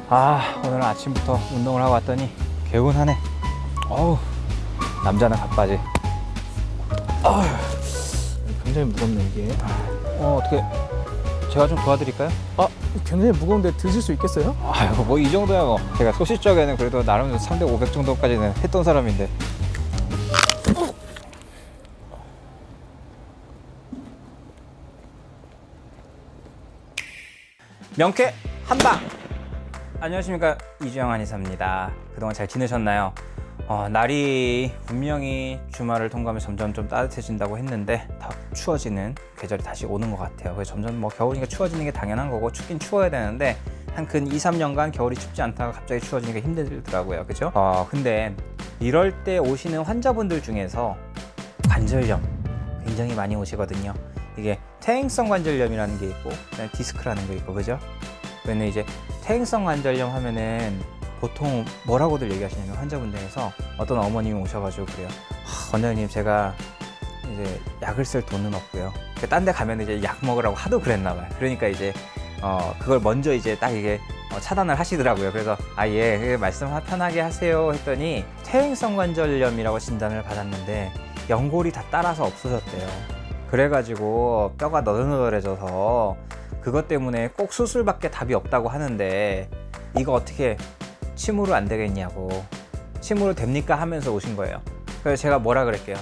오늘 아침부터 운동을 하고 왔더니 개운하네. 어우, 남자는 갑바지. 굉장히 무겁네 이게. 어떻게 제가 좀 도와드릴까요? 굉장히 무거운데 드실 수 있겠어요? 아유, 뭐 이 정도야 뭐. 제가 소시적에는 그래도 나름 300, 500 정도까지는 했던 사람인데. 명쾌 한방! 안녕하십니까, 이주영 한의사입니다. 그동안 잘 지내셨나요? 날이 분명히 주말을 통과하면 점점 좀 따뜻해진다고 했는데 더 추워지는 계절이 다시 오는 것 같아요. 그래서 점점 뭐 겨울이니까 추워지는 게 당연한 거고, 춥긴 추워야 되는데 한 근 2, 3년간 겨울이 춥지 않다가 갑자기 추워지니까 힘들더라고요. 그죠? 근데 이럴 때 오시는 환자분들 중에서 관절염 굉장히 많이 오시거든요. 이게 퇴행성 관절염이라는 게 있고 디스크라는 게 있고, 그죠? 근데 이제 퇴행성 관절염 하면은 보통 뭐라고들 얘기하시냐면, 환자분 중에서 어떤 어머님이 오셔가지고 그래요. 원장님, 제가 이제 약을 쓸 돈은 없고요. 딴 데 가면 이제 약 먹으라고 하도 그랬나봐요. 그러니까 이제 그걸 먼저 이제 딱 이게 차단을 하시더라고요. 그래서 예, 말씀 편하게 하세요 했더니 퇴행성 관절염이라고 진단을 받았는데 연골이 다 따라서 없어졌대요. 그래가지고 뼈가 너덜너덜해져서 그것 때문에 꼭 수술밖에 답이 없다고 하는데, 이거 어떻게 침으로 안 되겠냐고. 침으로 됩니까 하면서 오신 거예요. 그래서 제가 뭐라 그랬게요?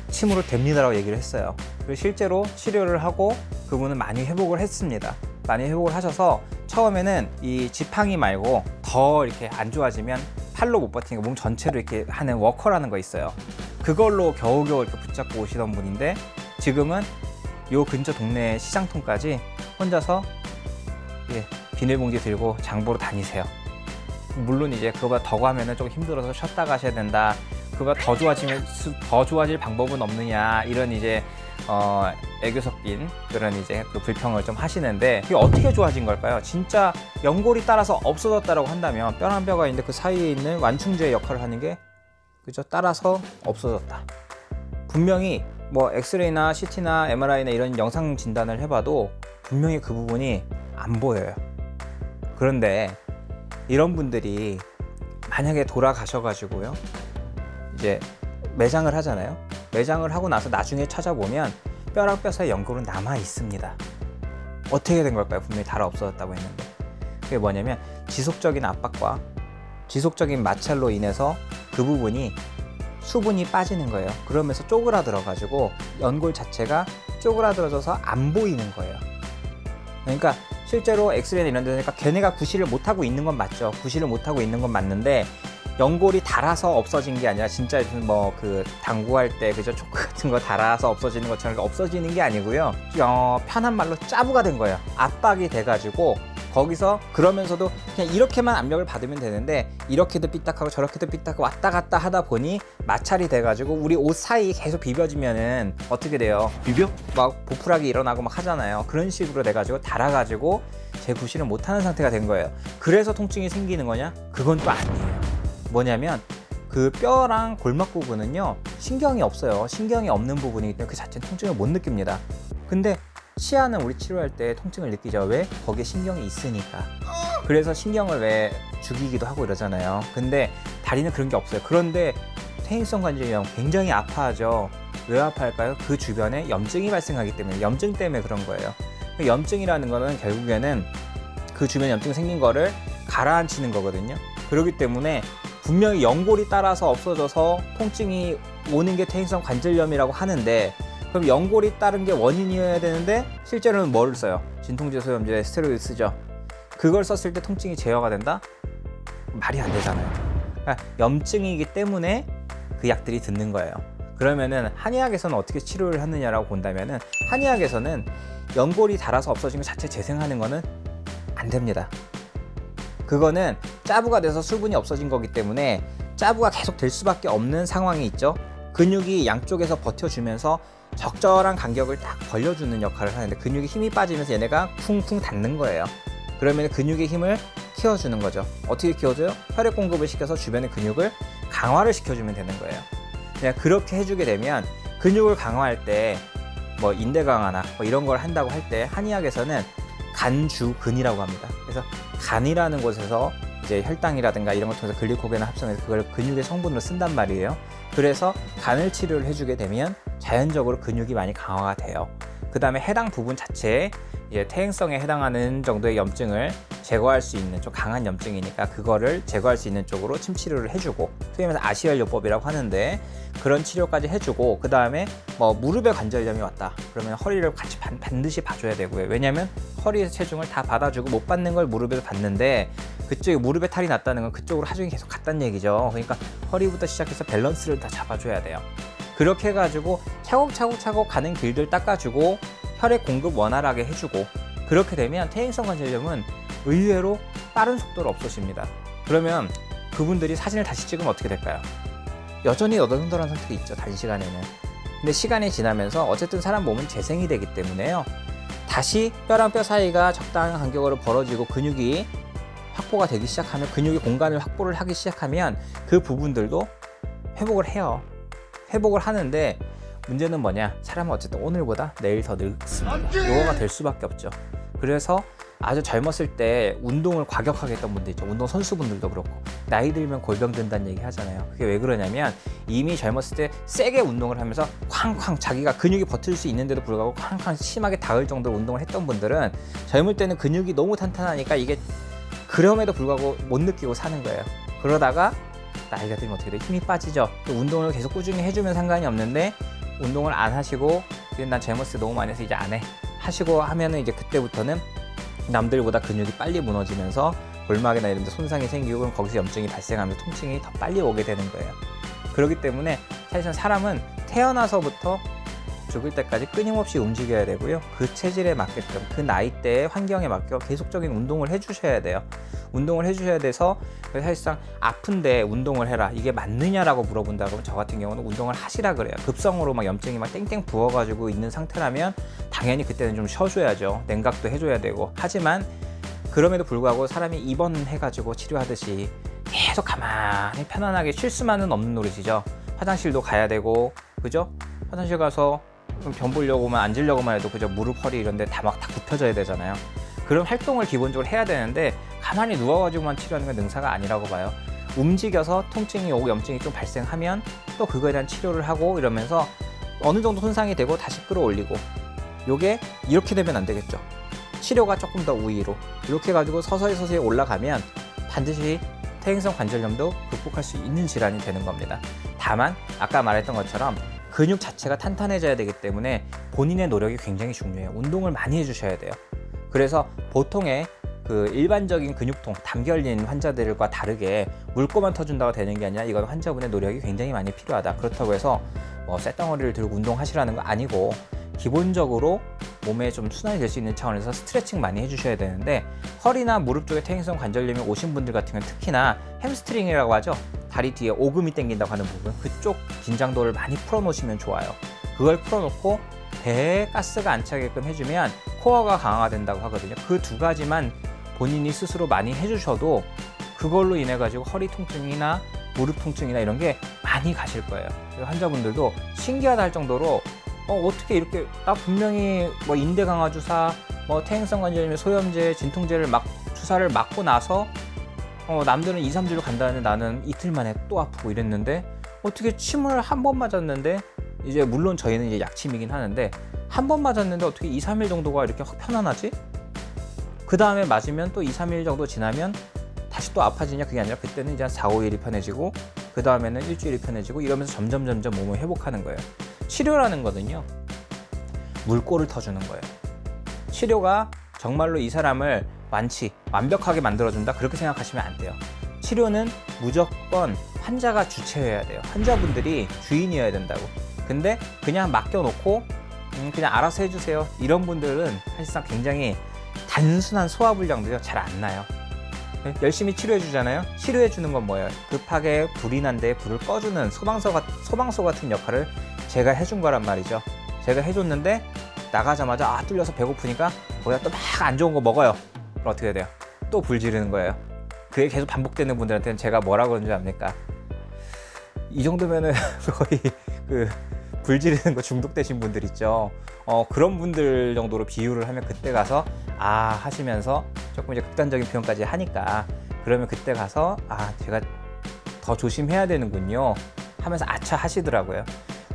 침으로 됩니다라고 얘기를 했어요. 그리고 실제로 치료를 하고 그분은 많이 회복을 했습니다. 많이 회복을 하셔서 처음에는 이 지팡이 말고 더 이렇게 안 좋아지면 팔로 못 버티니까 몸 전체로 이렇게 하는 워커라는 거 있어요. 그걸로 겨우겨우 이렇게 붙잡고 오시던 분인데, 지금은 요 근처 동네 시장통까지 혼자서 비닐봉지 들고 장보러 다니세요. 물론 이제 그거보다 더 가면은 조금 힘들어서 쉬었다 가셔야 된다, 그거보다 더 좋아질 방법은 없느냐, 이런 이제 애교 섞인 그런 이제 그 불평을 좀 하시는데, 이게 어떻게 좋아진 걸까요? 진짜 연골이 따라서 없어졌다라고 한다면 뼈랑 뼈가 있는데 그 사이에 있는 완충제 역할을 하는 게, 그죠? 따라서 없어졌다. 분명히 뭐 엑스레이나 CT나 MRI나 이런 영상 진단을 해봐도 분명히 그 부분이 안 보여요. 그런데 이런 분들이 만약에 돌아가셔가지고요, 이제 매장을 하잖아요. 매장을 하고 나서 나중에 찾아보면 뼈랑 뼈 사이 연골은 남아 있습니다. 어떻게 된 걸까요? 분명히 달아 없어졌다고 했는데. 그게 뭐냐면 지속적인 압박과 지속적인 마찰로 인해서 그 부분이 수분이 빠지는 거예요. 그러면서 쪼그라들어 가지고 연골 자체가 쪼그라들어져서 안 보이는 거예요. 그러니까 실제로 엑스레이나 이런 데니까 걔네가 구실을 못하고 있는 건 맞죠. 구실을 못하고 있는 건 맞는데, 연골이 닳아서 없어진 게 아니라 진짜 뭐 그 당구할 때 그저 초크 같은 거 닳아서 없어지는 것처럼 없어지는 게 아니고요. 편한 말로 짜부가 된 거예요. 압박이 돼가지고 거기서, 그러면서도 그냥 이렇게만 압력을 받으면 되는데 이렇게도 삐딱하고 저렇게도 삐딱하고 왔다 갔다 하다 보니 마찰이 돼가지고 우리 옷 사이 계속 비벼지면은 어떻게 돼요? 비벼? 막 보풀하기 일어나고 막 하잖아요. 그런 식으로 돼가지고 닳아가지고 재구실을 못하는 상태가 된 거예요. 그래서 통증이 생기는 거냐? 그건 또 아니에요. 뭐냐면 그 뼈랑 골막 부분은요, 신경이 없어요. 신경이 없는 부분이기 때문에 그 자체는 통증을 못 느낍니다. 근데 치아는 우리 치료할 때 통증을 느끼죠. 왜? 거기에 신경이 있으니까. 그래서 신경을 왜 죽이기도 하고 이러잖아요. 근데 다리는 그런 게 없어요. 그런데 퇴행성 관절염 굉장히 아파하죠. 왜 아파할까요? 그 주변에 염증이 발생하기 때문에, 염증 때문에 그런 거예요. 염증이라는 거는 결국에는 그 주변에 염증이 생긴 거를 가라앉히는 거거든요. 그렇기 때문에 분명히 연골이 따라서 없어져서 통증이 오는 게 퇴행성 관절염이라고 하는데, 그럼 연골이 따른 게 원인이어야 되는데 실제로는 뭐를 써요? 진통제, 소염제, 스테로이드 쓰죠. 그걸 썼을 때 통증이 제어가 된다? 말이 안 되잖아요. 그러니까 염증이기 때문에 그 약들이 듣는 거예요. 그러면은 한의학에서는 어떻게 치료를 하느냐라고 본다면은, 한의학에서는 연골이 닳아서 없어진 것 자체 재생하는 거는 안 됩니다. 그거는 짜부가 돼서 수분이 없어진 거기 때문에 짜부가 계속 될 수밖에 없는 상황이 있죠. 근육이 양쪽에서 버텨주면서 적절한 간격을 딱 벌려주는 역할을 하는데, 근육이 힘이 빠지면서 얘네가 쿵쿵 닿는 거예요. 그러면 근육의 힘을 키워주는 거죠. 어떻게 키워줘요? 혈액 공급을 시켜서 주변의 근육을 강화를 시켜주면 되는 거예요. 그냥 그렇게 해주게 되면 근육을 강화할 때 뭐 인대 강화나 뭐 이런 걸 한다고 할 때 한의학에서는 간주근이라고 합니다. 그래서 간이라는 곳에서 이제 혈당이라든가 이런 걸 통해서 글리코겐을 합성해서 그걸 근육의 성분으로 쓴단 말이에요. 그래서 간을 치료를 해주게 되면 자연적으로 근육이 많이 강화가 돼요. 그 다음에 해당 부분 자체에 이제 퇴행성에 해당하는 정도의 염증을 제거할 수 있는 좀 강한 염증이니까 그거를 제거할 수 있는 쪽으로 침 치료를 해주고, 소위 말해서 아시엘요법이라고 하는데 그런 치료까지 해주고, 그 다음에 뭐 무릎에 관절염이 왔다 그러면 허리를 같이 반드시 봐줘야 되고요. 왜냐하면 허리에서 체중을 다 받아주고 못 받는 걸 무릎에서 받는데, 그쪽에 무릎에 탈이 났다는 건 그쪽으로 하중이 계속 갔다는 얘기죠. 그러니까 허리부터 시작해서 밸런스를 다 잡아줘야 돼요. 그렇게 해가지고 차곡차곡 가는 길들 닦아주고 혈액 공급 원활하게 해주고, 그렇게 되면 퇴행성 관절염은 의외로 빠른 속도로 없어집니다. 그러면 그분들이 사진을 다시 찍으면 어떻게 될까요? 여전히 너덜너덜한 상태가 있죠, 단시간에는. 근데 시간이 지나면서 어쨌든 사람 몸은 재생이 되기 때문에요, 다시 뼈랑 뼈 사이가 적당한 간격으로 벌어지고 근육이 확보가 되기 시작하면, 근육의 공간을 확보를 하기 시작하면 그 부분들도 회복을 해요. 회복을 하는데 문제는 뭐냐, 사람은 어쨌든 오늘보다 내일 더 늙습니다. 노화가 될 수밖에 없죠. 그래서 아주 젊었을 때 운동을 과격하게 했던 분들 있죠. 운동 선수분들도 그렇고 나이 들면 골병 든다는 얘기 하잖아요. 그게 왜 그러냐면 이미 젊었을 때 세게 운동을 하면서 쾅쾅 자기가 근육이 버틸 수 있는데도 불구하고 쾅쾅 심하게 닿을 정도로 운동을 했던 분들은 젊을 때는 근육이 너무 탄탄하니까 이게 그럼에도 불구하고 못 느끼고 사는 거예요. 그러다가 나이가 들면 어떻게 돼? 힘이 빠지죠. 또 운동을 계속 꾸준히 해주면 상관이 없는데 운동을 안 하시고 난 젊었을 때 너무 많이 해서 이제 안 해 하시고 하면은 이제 그때부터는 남들보다 근육이 빨리 무너지면서 골막이나 이런 데 손상이 생기고, 그럼 거기서 염증이 발생하면서 통증이 더 빨리 오게 되는 거예요. 그렇기 때문에 사실상 사람은 태어나서부터 죽을 때까지 끊임없이 움직여야 되고요. 그 체질에 맞게끔, 그 나이대의 환경에 맞게 계속적인 운동을 해주셔야 돼요. 운동을 해주셔야 돼서 사실상 아픈데 운동을 해라, 이게 맞느냐라고 물어본다 그러면 저 같은 경우는 운동을 하시라 그래요. 급성으로 막 염증이 막 땡땡 부어가지고 있는 상태라면 당연히 그때는 좀 쉬어줘야죠. 냉각도 해줘야 되고. 하지만 그럼에도 불구하고 사람이 입원해가지고 치료하듯이 계속 가만히 편안하게 쉴 수만은 없는 노릇이죠. 화장실도 가야 되고, 그죠? 화장실 가서 변 보려고만 앉으려고만 해도 그죠, 무릎, 허리 이런 데 다 막 다 굽혀져야 되잖아요. 그런 활동을 기본적으로 해야 되는데 가만히 누워가지고만 치료하는 건 능사가 아니라고 봐요. 움직여서 통증이 오고 염증이 좀 발생하면 또 그거에 대한 치료를 하고 이러면서 어느 정도 손상이 되고 다시 끌어올리고, 요게 이렇게 되면 안 되겠죠. 치료가 조금 더 우위로 이렇게 해가지고 서서히 올라가면 반드시 퇴행성 관절염도 극복할 수 있는 질환이 되는 겁니다. 다만 아까 말했던 것처럼 근육 자체가 탄탄해져야 되기 때문에 본인의 노력이 굉장히 중요해요. 운동을 많이 해주셔야 돼요. 그래서 보통의 그 일반적인 근육통, 담기 걸린 환자들과 다르게 물꼬만 터준다고 되는 게 아니라 이건 환자분의 노력이 굉장히 많이 필요하다. 그렇다고 해서 뭐 쇳덩어리를 들고 운동하시라는 거 아니고, 기본적으로 몸에 좀 순환이 될 수 있는 차원에서 스트레칭 많이 해주셔야 되는데, 허리나 무릎 쪽에 퇴행성 관절염이 오신 분들 같은 경우는 특히나 햄스트링이라고 하죠. 다리 뒤에 오금이 당긴다고 하는 부분, 그쪽 긴장도를 많이 풀어놓으시면 좋아요. 그걸 풀어놓고 배에 가스가 안 차게끔 해주면 코어가 강화가 된다고 하거든요. 그 두 가지만 본인이 스스로 많이 해주셔도 그걸로 인해 가지고 허리 통증이나 무릎 통증이나 이런 게 많이 가실 거예요. 환자분들도 신기하다 할 정도로 어떻게 이렇게, 나 분명히 뭐 인대 강화 주사, 뭐 퇴행성 관절염 소염제, 진통제를 막 주사를 맞고 나서 남들은 2, 3주를 간다는데 나는 이틀 만에 또 아프고 이랬는데, 어떻게 침을 한 번 맞았는데, 이제 물론 저희는 이제 약침이긴 하는데 한 번 맞았는데 어떻게 2, 3일 정도가 이렇게 확 편안하지? 그 다음에 맞으면 또 2, 3일 정도 지나면 다시 또 아파지냐? 그게 아니라 그때는 이제 한 4, 5일이 편해지고 그 다음에는 일주일이 편해지고 이러면서 점점 몸을 회복하는 거예요. 치료라는 거는요, 물꼬를 터주는 거예요. 치료가 정말로 이 사람을 완벽하게 만들어준다, 그렇게 생각하시면 안 돼요. 치료는 무조건 환자가 주체여야 돼요. 환자분들이 주인이어야 된다고. 근데 그냥 맡겨놓고 그냥 알아서 해주세요, 이런 분들은 사실상 굉장히 단순한 소화불량도요 잘 안 나요. 열심히 치료해 주잖아요. 치료해 주는 건 뭐예요? 급하게 불이 난 데에 불을 꺼주는 소방서 같은 역할을 제가 해준 거란 말이죠. 제가 해줬는데 나가자마자 뚫려서 배고프니까 거기다 또 막 안 좋은 거 먹어요. 그럼 어떻게 돼요? 또 불 지르는 거예요. 그게 계속 반복되는 분들한테는 제가 뭐라 그러는지 압니까? 이 정도면은 거의 불 지르는 거 중독되신 분들 있죠. 그런 분들 정도로 비유를 하면 그때 가서 하시면서 조금 이제 극단적인 표현까지 하니까 그러면 그때 가서 제가 더 조심해야 되는군요 하면서 아차 하시더라고요.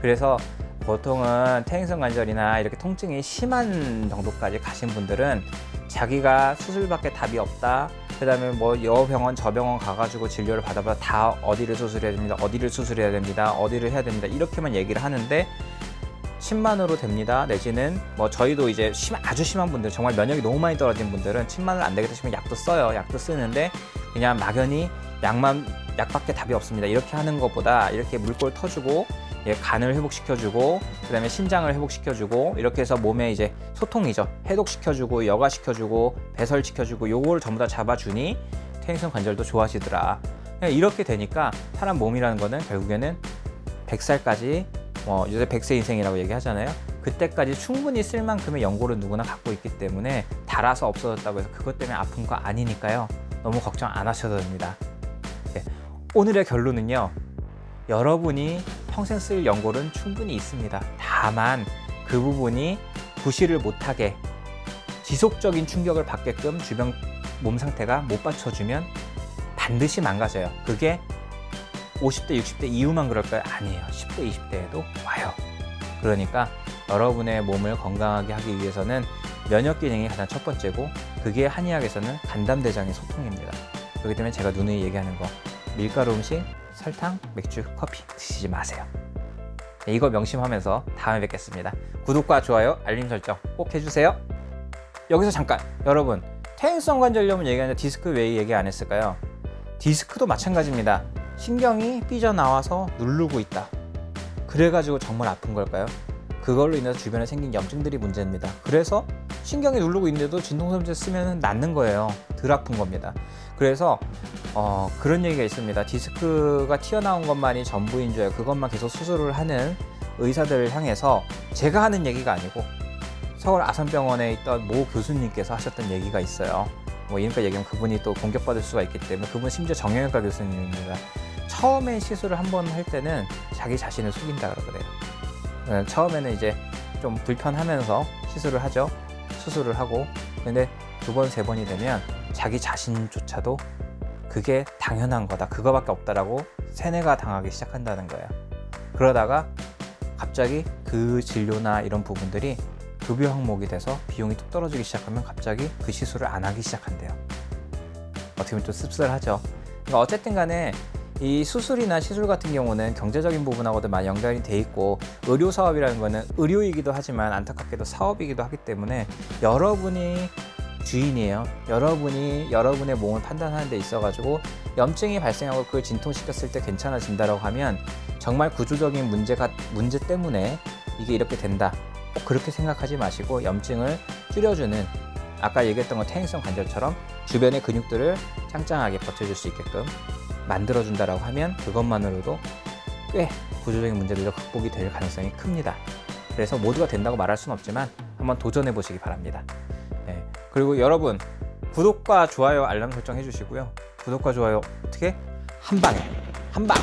그래서 보통은 퇴행성 관절이나 이렇게 통증이 심한 정도까지 가신 분들은 자기가 수술밖에 답이 없다, 그 다음에 뭐 여 병원 저 병원 가가지고 진료를 받아봐 다 어디를 수술해야 됩니다, 어디를 수술해야 됩니다, 어디를 해야 됩니다, 이렇게만 얘기를 하는데 10만으로 됩니다, 내지는 뭐 저희도 이제 아주 심한 분들, 정말 면역이 너무 많이 떨어진 분들은 10만으로 안 되겠다 싶으면 약도 써요. 약도 쓰는데 그냥 막연히 약밖에 답이 없습니다 이렇게 하는 것보다 이렇게 물골 터주고 간을 회복시켜주고 그 다음에 신장을 회복시켜주고 이렇게 해서 몸에 이제 소통이죠, 해독시켜주고 여가시켜주고 배설시켜주고 요거를 전부 다 잡아주니 퇴행성 관절도 좋아지더라. 이렇게 되니까 사람 몸이라는 거는 결국에는 100살까지 요새 100세 인생이라고 얘기하잖아요. 그때까지 충분히 쓸 만큼의 연골은 누구나 갖고 있기 때문에 닳아서 없어졌다고 해서 그것 때문에 아픈 거 아니니까요, 너무 걱정 안 하셔도 됩니다. 오늘의 결론은요, 여러분이 평생 쓸 연골은 충분히 있습니다. 다만 그 부분이 부실을 못하게 지속적인 충격을 받게끔 주변 몸 상태가 못 받쳐주면 반드시 망가져요. 그게 50대 60대 이후만 그럴까요? 아니에요. 10대 20대에도 와요. 그러니까 여러분의 몸을 건강하게 하기 위해서는 면역 기능이 가장 첫 번째고, 그게 한의학에서는 간담대장의 소통입니다. 그렇기 때문에 제가 누누이 얘기하는 거, 밀가루 음식, 설탕, 맥주, 커피 드시지 마세요. 이거 명심하면서 다음에 뵙겠습니다. 구독과 좋아요, 알림 설정 꼭 해주세요. 여기서 잠깐, 여러분 퇴행성 관절염은 얘기하는데 디스크 왜 얘기 안 했을까요? 디스크도 마찬가지입니다. 신경이 삐져나와서 누르고 있다, 그래가지고 정말 아픈 걸까요? 그걸로 인해서 주변에 생긴 염증들이 문제입니다. 그래서 신경이 누르고 있는데도 진통제를 쓰면 낫는 거예요. 덜 아픈 겁니다. 그래서 그런 얘기가 있습니다. 디스크가 튀어나온 것만이 전부인 줄 알고 그것만 계속 수술을 하는 의사들을 향해서 제가 하는 얘기가 아니고 서울 아산병원에 있던 모 교수님께서 하셨던 얘기가 있어요. 뭐 이름까지 얘기하면 그분이 또 공격받을 수가 있기 때문에, 그분 심지어 정형외과 교수님입니다. 처음에 시술을 한번 할 때는 자기 자신을 속인다 그러거든요. 처음에는 이제 좀 불편하면서 시술을 하죠. 수술을 하고. 근데 두 번, 세 번이 되면 자기 자신조차도 그게 당연한 거다, 그거밖에 없다라고 세뇌가 당하기 시작한다는 거예요. 그러다가 갑자기 그 진료나 이런 부분들이 급여 항목이 돼서 비용이 뚝 떨어지기 시작하면 갑자기 그 시술을 안 하기 시작한대요. 어떻게 보면 좀 씁쓸하죠. 그러니까 어쨌든 간에 이 수술이나 시술 같은 경우는 경제적인 부분하고도 많이 연관이 돼 있고, 의료 사업이라는 거는 의료이기도 하지만 안타깝게도 사업이기도 하기 때문에 여러분이 주인이에요. 여러분이 여러분의 몸을 판단하는 데 있어 가지고 염증이 발생하고 그걸 진통시켰을 때 괜찮아진다라고 하면 정말 구조적인 문제 때문에 이게 이렇게 된다, 꼭 그렇게 생각하지 마시고 염증을 줄여주는, 아까 얘기했던 건 퇴행성 관절처럼 주변의 근육들을 짱짱하게 버텨줄 수 있게끔 만들어준다라고 하면 그것만으로도 꽤 구조적인 문제들도 극복이 될 가능성이 큽니다. 그래서 모두가 된다고 말할 수는 없지만 한번 도전해 보시기 바랍니다. 그리고 여러분 구독과 좋아요, 알람 설정 해주시고요. 구독과 좋아요 어떻게? 한 방에, 한 방!